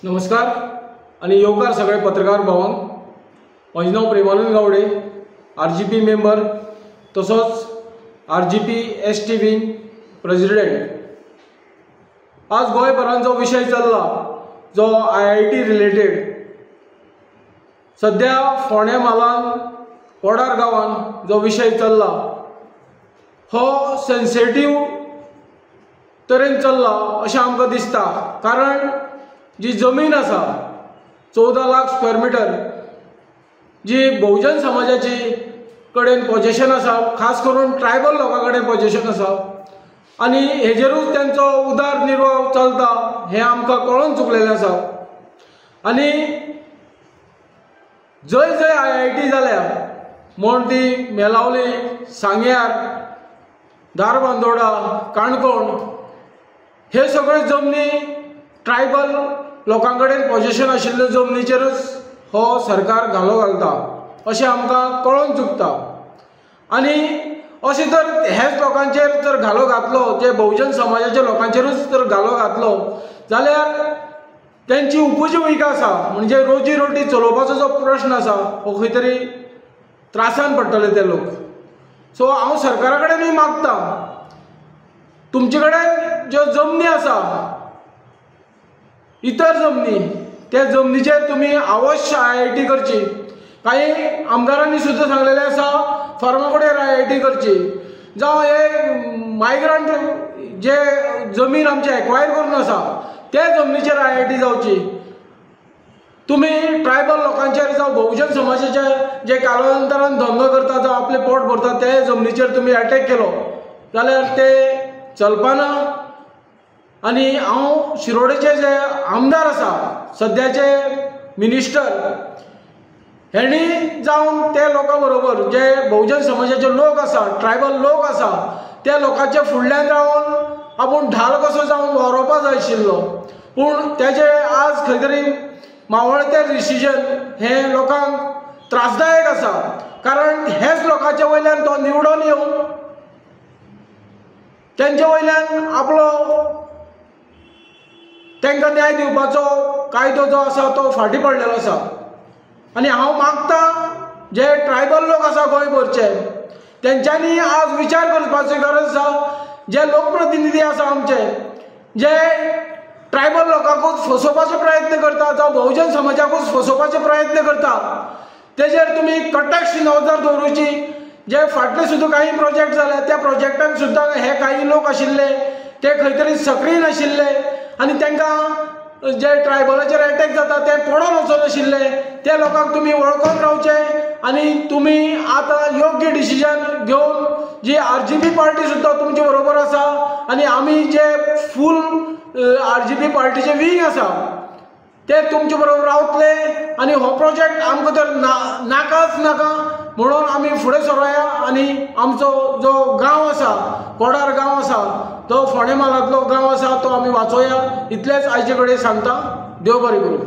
नमस्कार आणि येवकार सगळे पत्रकार भावांक। माझे नाव प्रेमानंद गावडे, RGP मेंबर तसोच RGP ST विंग प्रेसिडेंट। आज गोंयभरांत जो विषय चल्ला जो IIT रिलेटेड, सध्या फोंड्या म्हालान पोडार गांवान जो विषय चल्ला हो सेन्सिटिव्ह तरेन चल्ला अशें आमकां दिसता। कारण जी जमीन आसा 14 लाख स्क्वेअर मिटर जी बहुजन समाजाची कडेन पोजेशन आसा, खास करून ट्रायबल लोकां कडेन पोजेशन आसा आनी हेजेरूच तेंचो उदरनिर्वाह चलता हें आमकां कळून चुकलेलें आसा। आनी जंय जंय IIT जाल्या म्हण ती मेलावली, सांग्यार, धारबांदोडा, काणकोण हे सगळे जमनी ट्रायबल लोकां कडेन पोजेशन आशिल्ल्यो जमनीचेरूच हो सरकार घालो घालता अशें आमकां कळून चुकता। आनी अशें तर हेच लोकांचेर जर घालो घातलो, जे बहुजन समाजाच्या लोकांचेरूच जर घालो घातलो जाल्यार तेंची उपजिविका आसा, म्हणजे रोजी रोटी चलोवपाचो जो प्रश्न आसा हो खंय तरी त्रासान पडटले ते लोक। सो हांव सरकारा कडेनूय मागता, तुमचे कडेन ज्यो जमनी आसा इतर जमनी, त्या जमनीचेर तुम्ही अवश्य IIT करची। काही आमदारांनी सुद्धा सांगलेले आसा फार्मागुडेर IIT करची, जावं हे मायग्रंट जे जमीन आमचे एक्वायर करून आसा त्या जमनीचेर IIT जावची। तुम्ही ट्रायबल लोकांचेर जावं बहुजन समाजाचे जे कालांतरान धंदो करता जावं आपले पोट भरता त्या जमनीचेर तुम्ही अटॅक केलो जाल्यार ते चलपाना। आनी हांव शिरोडेचे जे आमदार आसा, सद्याचे मिनिस्टर, हेणी जावन त्या लोकां बरोबर जे बहुजन समाजाचे लोक आसा, ट्रायबल लोक आसा, त्या लोकांच्या फुडल्यान रावन आपूण ढाल कसो जावन वावरपाक जाय आशिल्लो। पूण तेजे आज खंय तरी मावळतें डिसिजन हे लोकांक त्रासदायक आसा। कारण हेच लोकांच्या वयल्यान तो निवडून येवन तेंच्या वयल्यान आपलो तांकां न्याय दिवपाचो कायदो जो आसा तो फाटीं पडलेलो आसा। आनी हांव मागता जे ट्रायबल लोक आसा गोंयभरचे तेंच्यांनी आज विचार करपाची गरज आसा। जे लोकप्रतिनिधी आसा आमचे, जे ट्रायबल लोकांकूच फसोवपाचो प्रयत्न करता जावं बहुजन समाजाकूच फसोवपाचो प्रयत्न करता, तेजेर तुमी कटाक्ष नजर दवरुची। जे फाटले सुद्दां काही प्रोजेक्ट जाले त्या प्रोजेक्टांक सुद्दां हे काही लोक आशिल्ले ते खंय तरी सक्रीय नाशिल्ले आनी तांकां जे ट्रायबलाचेर अटॅक जाता ते पडोन वचून आशिल्ले, त्या लोकांक तुमी वळखून रावचे आनी तुमी आतां योग्य डिसिजन घेवन जी RGP पार्टी सुद्दां तुमचे बरोबर आसा आनी आमी जे फूल RGP पार्टीचे विंग आसा ते तुमचे बरोबर रावतले आनी हो प्रोजेक्ट आमकां तर नाकाच नाका म्हणून आमी फुडें सरोया आनी आमचो जो गांव आसा, पोडार गांव आसा, तो फोंड्या म्हालांतलो गांव आसा तो आमी वाचोवया। इतलेंच आयचे कडेन सांगता। देव बरें करूं।